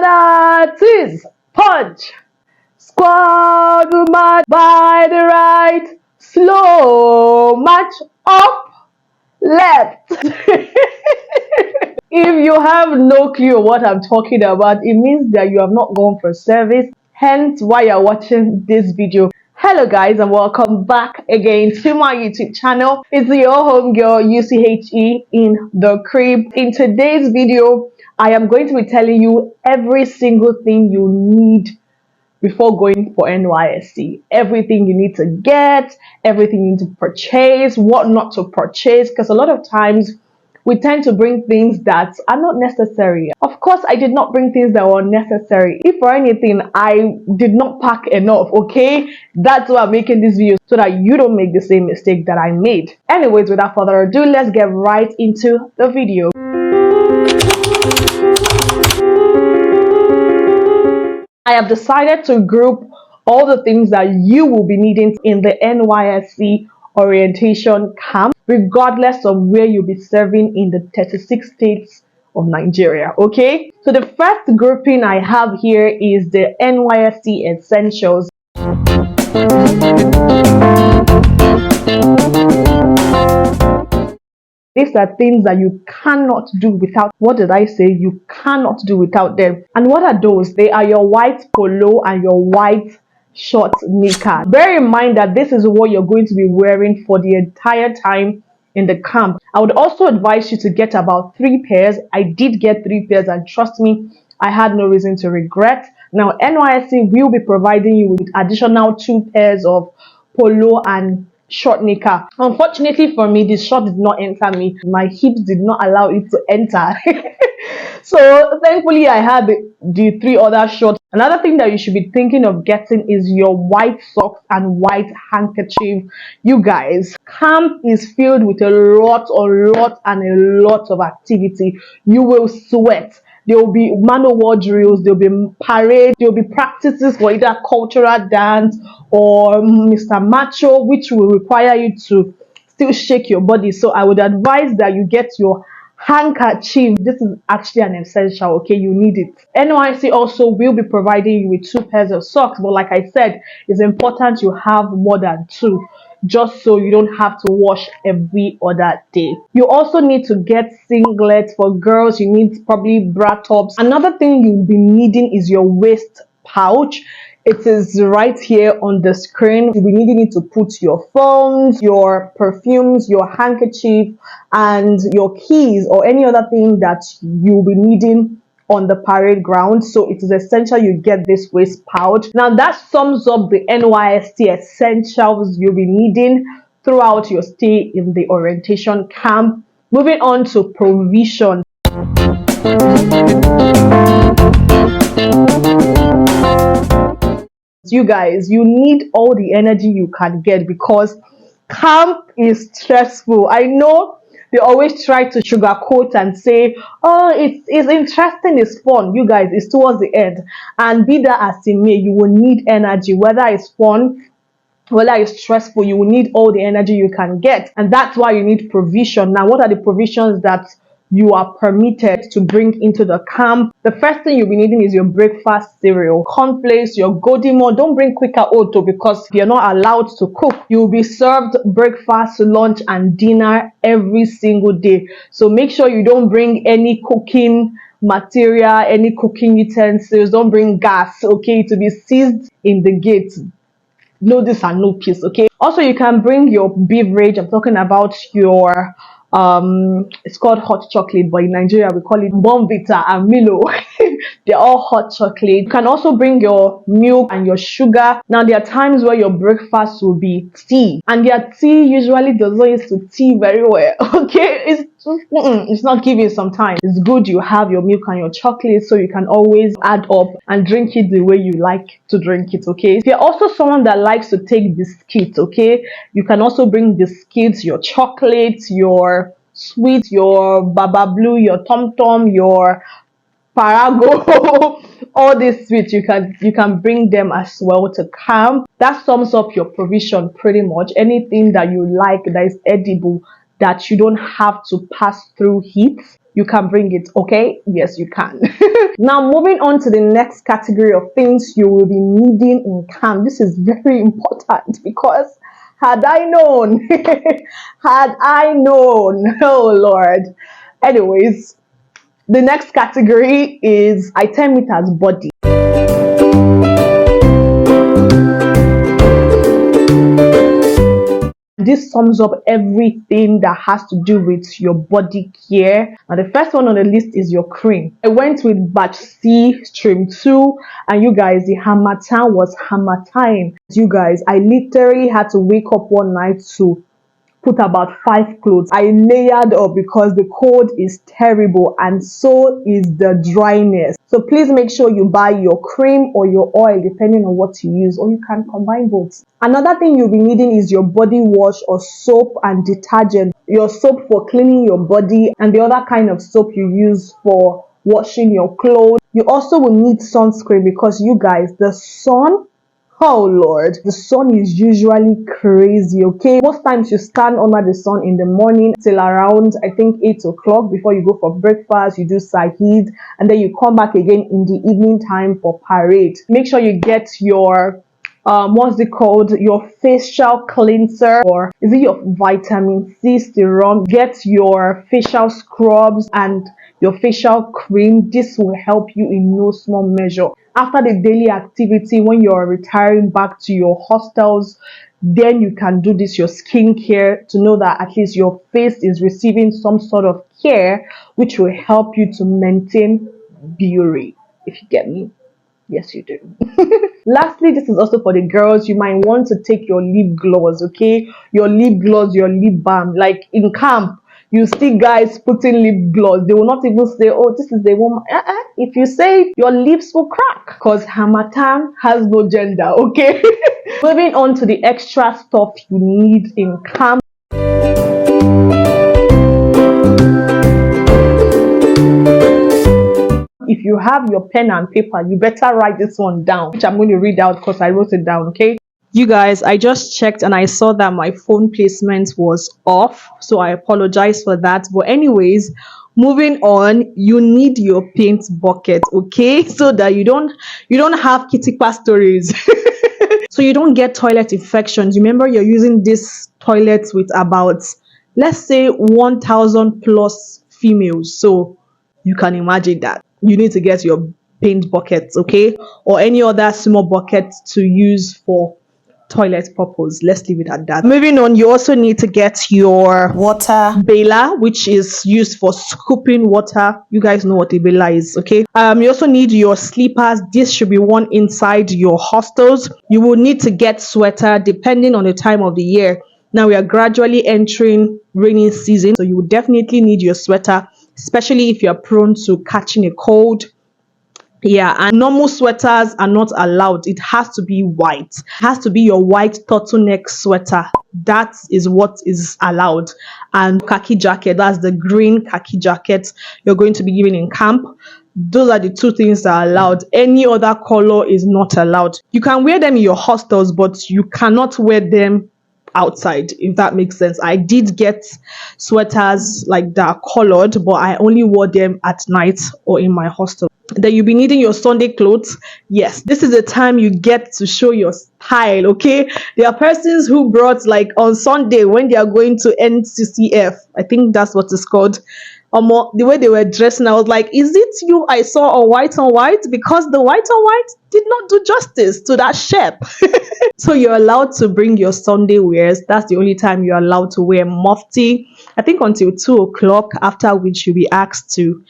Pilates, punch, squat march by the right, slow march up, left. If you have no clue what I'm talking about, it means that you have not gone for service, hence why you're watching this video. Hello guys, and welcome back again to my YouTube channel. It's your home girl UCHE in the crib. In today's video, I am going to be telling you every single thing you need before going for NYSC. Everything you need to get, everything you need to purchase, what not to purchase, because a lot of times we tend to bring things that are not necessary. Of course, I did not bring things that were necessary. If for anything, I did not pack enough, okay? That's why I'm making this video, so that you don't make the same mistake that I made. Anyways, without further ado, let's get right into the video. I have decided to group all the things that you will be needing in the NYSC orientation camp, regardless of where you'll be serving in the 36 states of Nigeria. Okay, so the first grouping I have here is the NYSC essentials. These are things that you cannot do without. What did I say? You cannot do without them. And what are those? They are your white polo and your white short knicker. Bear in mind that this is what you're going to be wearing for the entire time in the camp. I would also advise you to get about 3 pairs. I did get 3 pairs, and trust me, I had no reason to regret. Now, NYSC will be providing you with additional 2 pairs of polo and short knicker. Unfortunately for me, this short did not enter me. My hips did not allow it to enter. So thankfully I had the 3 other shorts. Another thing that you should be thinking of getting is your white socks and white handkerchief. You guys, camp is filled with a lot of activity. You will sweat. There will be man o' war drills, there will be parade, there will be practices for either cultural dance or Mr. Macho, which will require you to still shake your body. So I would advise that you get your handkerchief. This is actually an essential, okay? You need it. NYSC also will be providing you with 2 pairs of socks, but like I said, it's important you have more than 2, just so you don't have to wash every other day. You also need to get singlets. For girls, you need probably bra tops. Another thing you'll be needing is your waist pouch. It is right here on the screen. You'll be needing it to put your phones, your perfumes, your handkerchief, and your keys, or any other thing that you'll be needing on the parade ground. So it is essential you get this waist pouch. Now that sums up the NYSC essentials you'll be needing throughout your stay in the orientation camp. Moving on to provision. You guys, you need all the energy you can get, because camp is stressful. I know they always try to sugarcoat and say, oh, it's interesting, it's fun. You guys, it's towards the end, and be that as it may, you will need energy. Whether it's fun, whether it's stressful, you will need all the energy you can get, and that's why you need provision. Now, what are the provisions that you are permitted to bring into the camp? The first thing you'll be needing is your breakfast cereal, cornflakes, your godimo. Don't bring quicker oat, because you're not allowed to cook. You'll be served breakfast, lunch, and dinner every single day. So make sure you don't bring any cooking material, any cooking utensils. Don't bring gas, okay? To be seized in the gate. No this and no peace, okay? Also, you can bring your beverage. I'm talking about your it's called hot chocolate, but in Nigeria we call it Bonvita and Milo. They're all hot chocolate. You can also bring your milk and your sugar. Now, there are times where your breakfast will be tea, and their tea usually doesn't use to tea very well. Okay, it's not giving some time. It's good you have your milk and your chocolate, so you can always add up and drink it the way you like to drink it. Okay, if you're also someone that likes to take biscuits, okay, you can also bring biscuits, your chocolates, your sweets, your baba blue, your tom tom, your Parago, all these sweets, you can bring them as well to camp. That sums up your provision pretty much. Anything that you like that is edible, that you don't have to pass through heat, you can bring it, okay? Yes, you can. Now, moving on to the next category of things you will be needing in camp. This is very important because had I known, had I known, oh Lord. Anyways, the next category is, I term it as body. This sums up everything that has to do with your body care. And the first one on the list is your cream. I went with batch C, stream 2, and you guys, the Harmattan was hammer time. You guys, I literally had to wake up one night to put about 5 clothes. I layered up because the cold is terrible and so is the dryness. So please make sure you buy your cream or your oil depending on what you use, or you can combine both. Another thing you'll be needing is your body wash or soap and detergent. Your soap for cleaning your body and the other kind of soap you use for washing your clothes. You also will need sunscreen because you guys, the sun, oh Lord, the sun is usually crazy, okay? Most times you stand under the sun in the morning till around, I think, 8 o'clock before you go for breakfast, you do sahid, and then you come back again in the evening time for parade. Make sure you get your what's it called, your facial cleanser, or is it your vitamin C serum? Get your facial scrubs and your facial cream. This will help you in no small measure. After the daily activity, when you're retiring back to your hostels, then you can do this, your skincare, to know that at least your face is receiving some sort of care, which will help you to maintain beauty, if you get me. Yes, you do. Lastly, this is also for the girls. You might want to take your lip gloss, okay? Your lip gloss, your lip balm. Like in camp, you see guys putting lip gloss. They will not even say, oh, this is the woman. If you say it, your lips will crack because Harmattan has no gender, okay? Moving on to the extra stuff you need in camp. If you have your pen and paper, you better write this one down, which I'm going to read out because I wrote it down, okay? You guys, I just checked and I saw that my phone placement was off, so I apologize for that. But anyways, moving on, you need your paint bucket, okay? So that you don't have kitty stories. So you don't get toilet infections. Remember, you're using this toilet with about, let's say, 1,000 plus females. So you can imagine that. You need to get your paint buckets, okay? Or any other small bucket to use for toilet purpose. Let's leave it at that. Moving on, you also need to get your water baler, which is used for scooping water. You guys know what a baler is, okay? You also need your slippers. This should be worn inside your hostels. You will need to get sweater depending on the time of the year. Now we are gradually entering rainy season, so you will definitely need your sweater, especially if you're prone to catching a cold. Yeah, and normal sweaters are not allowed. It has to be white. It has to be your white turtleneck sweater. That is what is allowed. And khaki jacket, that's the green khaki jacket you're going to be given in camp. Those are the two things that are allowed. Any other color is not allowed. You can wear them in your hostels, but you cannot wear them outside, if that makes sense. I did get sweaters like that colored, but I only wore them at night or in my hostel. Then you'll be needing your Sunday clothes. Yes, this is the time you get to show your style, okay? There are persons who brought, like, on Sunday when they are going to NCCF, I think that's what it's called. The way they were dressing, I was like, is it you I saw on white? Because the white on white did not do justice to that shape. So you're allowed to bring your Sunday wears. That's the only time you're allowed to wear mufti, I think, until 2 o'clock, after which you'll be asked to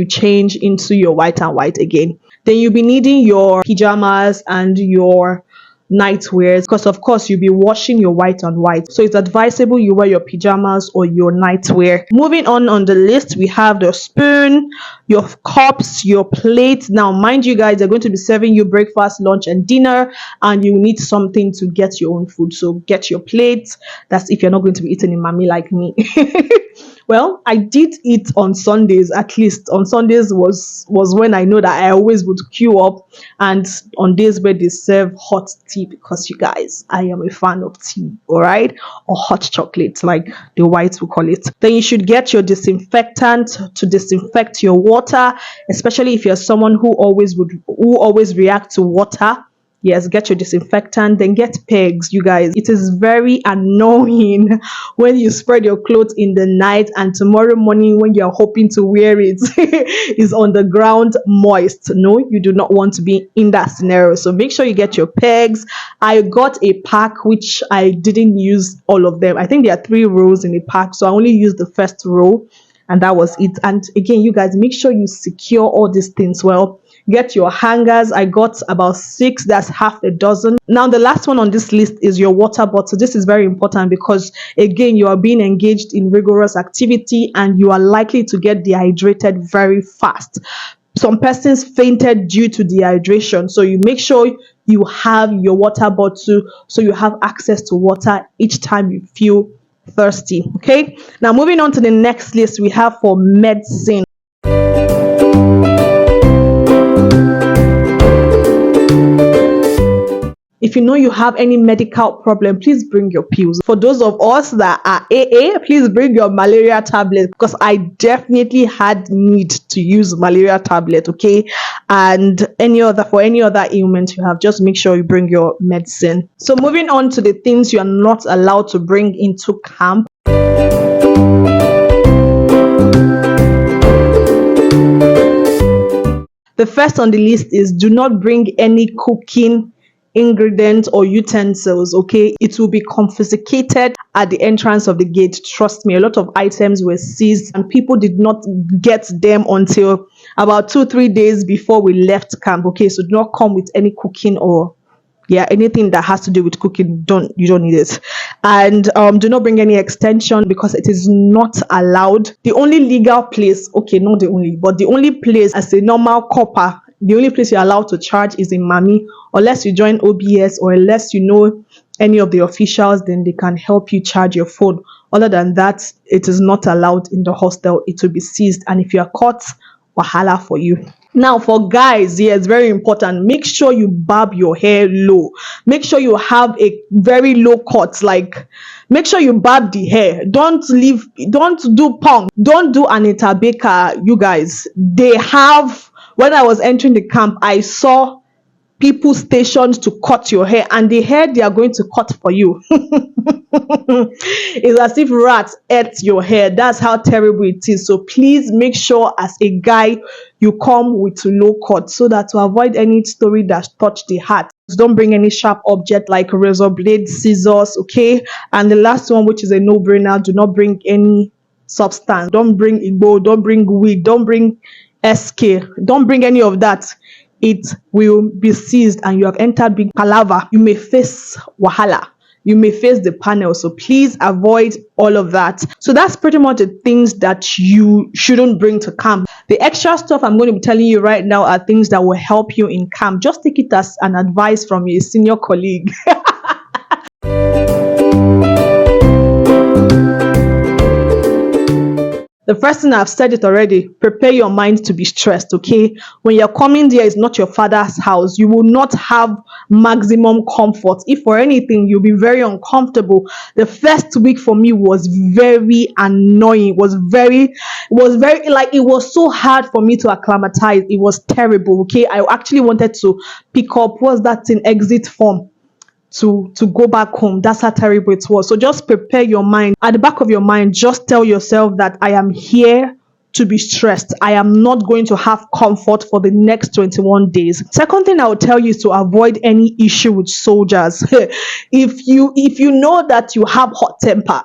change into your white and white again. Then you'll be needing your pajamas and your night wears, because of course you'll be washing your white and white, so it's advisable you wear your pajamas or your night wear. Moving on the list, we have the spoon, your cups, your plates. Now mind you guys, they're going to be serving you breakfast, lunch and dinner, and you need something to get your own food, so get your plates. That's if you're not going to be eating in mommy like me. Well, I did eat on Sundays. At least on Sundays was when I know that I always would queue up, and on days where they serve hot tea, because you guys, I am a fan of tea, all right, or hot chocolate, like the whites will call it. Then you should get your disinfectant to disinfect your water, especially if you're someone who always react to water. Yes, get your disinfectant, then get pegs, you guys. It is very annoying when you spread your clothes in the night and tomorrow morning when you're hoping to wear it is on the ground moist. No, you do not want to be in that scenario. So make sure you get your pegs. I got a pack which I didn't use all of them. I think there are 3 rows in a pack, so I only used the first row, and that was it. And again, you guys, make sure you secure all these things well. Get your hangers. I got about 6, that's half a dozen. Now the last one on this list is your water bottle. This is very important because again, you are being engaged in rigorous activity and you are likely to get dehydrated very fast. Some persons fainted due to dehydration, so you make sure you have your water bottle so you have access to water each time you feel thirsty. Okay, now moving on to the next list, we have for medicine. If you know you have any medical problem, please bring your pills. For those of us that are AA, please bring your malaria tablet, because I definitely had need to use malaria tablet, okay? And for any other ailment you have, just make sure you bring your medicine. So moving on to the things you are not allowed to bring into camp. The first on the list is do not bring any cooking ingredients or utensils, okay? It will be confiscated at the entrance of the gate. Trust me, a lot of items were seized and people did not get them until about 2-3 days before we left camp, okay? So do not come with any cooking or anything that has to do with cooking. You don't need it. And do not bring any extension because it is not allowed. The only legal place, okay, not the only, but the only place as a normal copper, the only place you're allowed to charge is in Mami, unless you join OBS or unless you know any of the officials, then they can help you charge your phone. Other than that, it is not allowed in the hostel. It will be seized, and if you are caught, wahala for you. Now for guys, it's very important. Make sure you barb your hair low. Make sure you have a very low cut. Like, make sure you barb the hair. Don't do punk. Don't do Anita Baker, you guys. When I was entering the camp, I saw people stationed to cut your hair, and the hair they are going to cut for you it's as if rats ate your hair. That's how terrible it is. So please make sure as a guy you come with low cut, so that to avoid any story that touch the heart. Don't bring any sharp object like razor blade, scissors, okay? And the last one, which is a no-brainer, do not bring any substance. Don't bring igbo, don't bring weed, don't bring SK, don't bring any of that. It will be seized and you have entered big palaver. You may face wahala. You may face the panel. So please avoid all of that. So that's pretty much the things that you shouldn't bring to camp. The extra stuff I'm going to be telling you right now are things that will help you in camp. Just take it as an advice from a senior colleague. The first thing, I've said it already, prepare your mind to be stressed, okay? When you're coming there, it's not your father's house. You will not have maximum comfort. If for anything, you'll be very uncomfortable. The first week for me was very annoying. It was so hard for me to acclimatize. It was terrible, okay? I actually wanted to pick up, what's that thing, exit form, to go back home. That's how terrible it was. So just prepare your mind. At the back of your mind, just tell yourself that I am here to be stressed. I am not going to have comfort for the next 21 days. Second thing I would tell you is to avoid any issue with soldiers. If you know that you have hot temper,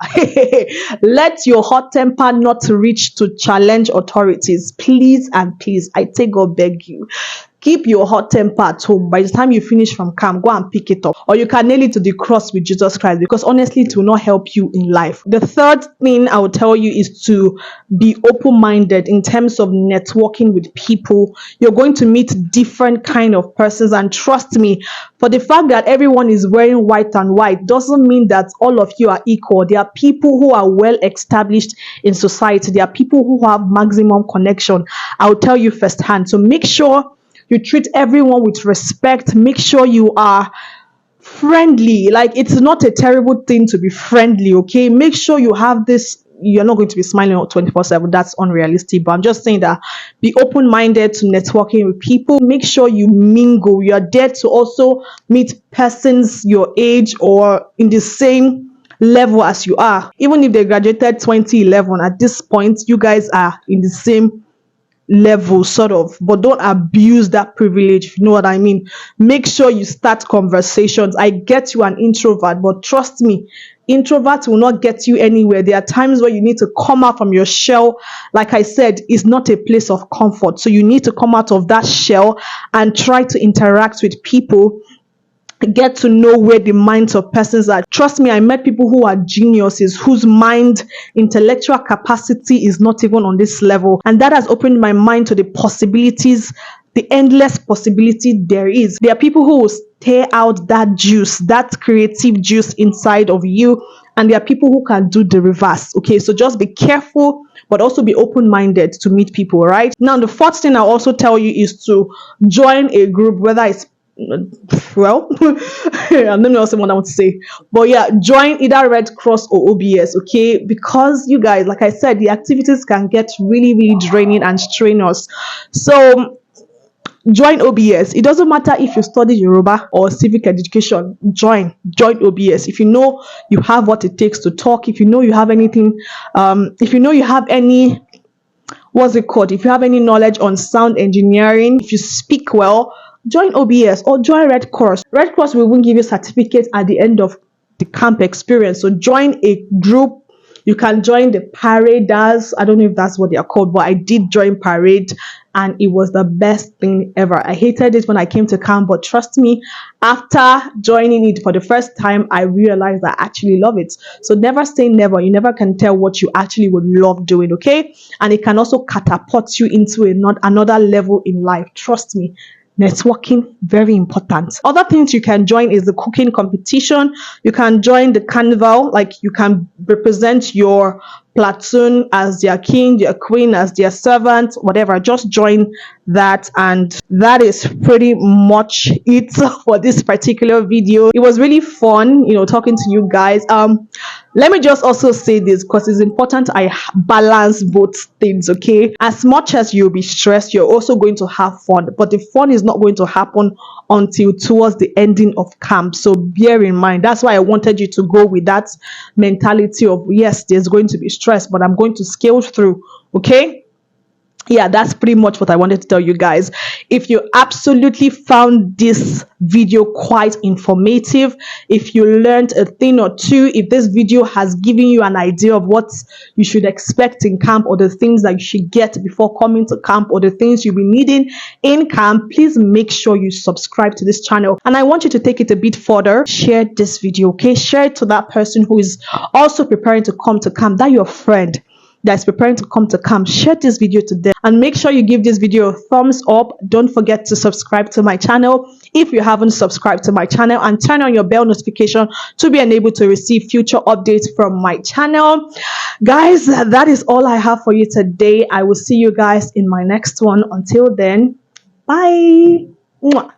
let your hot temper not reach to challenge authorities. Please and please, I take God beg you. keep your hot temper at home. By the time you finish from camp, go and pick it up. Or you can nail it to the cross with Jesus Christ, because honestly, it will not help you in life. The third thing I will tell you is to be open-minded in terms of networking with people. You're going to meet different kind of persons, and trust me, for the fact that everyone is wearing white and white doesn't mean that all of you are equal. There are people who are well established in society. There are people who have maximum connection. I'll tell you firsthand. So make sure you treat everyone with respect. Make sure you are friendly. Like, it's not a terrible thing to be friendly, okay? Make sure you have this. You're not going to be smiling 24/7. That's unrealistic. But I'm just saying that be open-minded to networking with people. Make sure you mingle. You're there to also meet persons your age or in the same level as you are. Even if they graduated 2011, at this point, you guys are in the same level, sort of, but don't abuse that privilege, if you know what I mean. Make sure you start conversations. I get you an introvert, but trust me, introverts will not get you anywhere. There are times where you need to come out from your shell. Like I said, it's not a place of comfort, so you need to come out of that shell and try to interact with people, get to know where the minds of persons are. Trust me, I met people who are geniuses, whose mind intellectual capacity is not even on this level, and that has opened my mind to the possibilities, the endless possibility there is. There are people who will stare out that juice, that creative juice inside of you, and there are people who can do the reverse. Okay, so just be careful, but also be open-minded to meet people. Right now, the fourth thing I'll also tell you is to join a group, whether it's well, I don't know what I want to say, but yeah, join either Red Cross or OBS, okay? Because you guys, like I said, the activities can get really, really draining and strenuous. So join OBS. It doesn't matter if you study Yoruba or civic education. Join OBS. If you know you have what it takes to talk, if you know you have anything, if you know you have any, what's it called, if you have any knowledge on sound engineering, if you speak well, join OBS or join Red Cross. Red Cross will even give you certificates at the end of the camp experience. So join a group. You can join the paraders. I don't know if that's what they are called, but I did join parade and it was the best thing ever. I hated it when I came to camp, but trust me, after joining it for the first time, I realized I actually love it. So never say never. You never can tell what you actually would love doing, okay? And it can also catapult you into another level in life. Trust me. Networking, very important. Other things you can join is the cooking competition. You can join the carnival, like you can represent your platoon as their king, their queen, as their servant, whatever. Just join that, and that is pretty much it for this particular video. It was really fun, talking to you guys. Let me just also say this, because it's important I balance both things, okay? As much as you'll be stressed, you're also going to have fun, but the fun is not going to happen until towards the ending of camp. So bear in mind, that's why I wanted you to go with that mentality of, yes, there's going to be stress, but I'm going to scale through, okay? Yeah, that's pretty much what I wanted to tell you guys. If you absolutely found this video quite informative, if you learned a thing or two, if this video has given you an idea of what you should expect in camp, or the things that you should get before coming to camp, or the things you'll be needing in camp, please make sure you subscribe to this channel. And I want you to take it a bit further. Share this video, okay? Share it to that person who is also preparing to come to camp, that your friend that's preparing to come to camp. Share this video to them, and make sure you give this video a thumbs up. Don't forget to subscribe to my channel if you haven't subscribed to my channel, and turn on your bell notification to be enabled to receive future updates from my channel. Guys, that is all I have for you today. I will see you guys in my next one. Until then, bye. Mwah.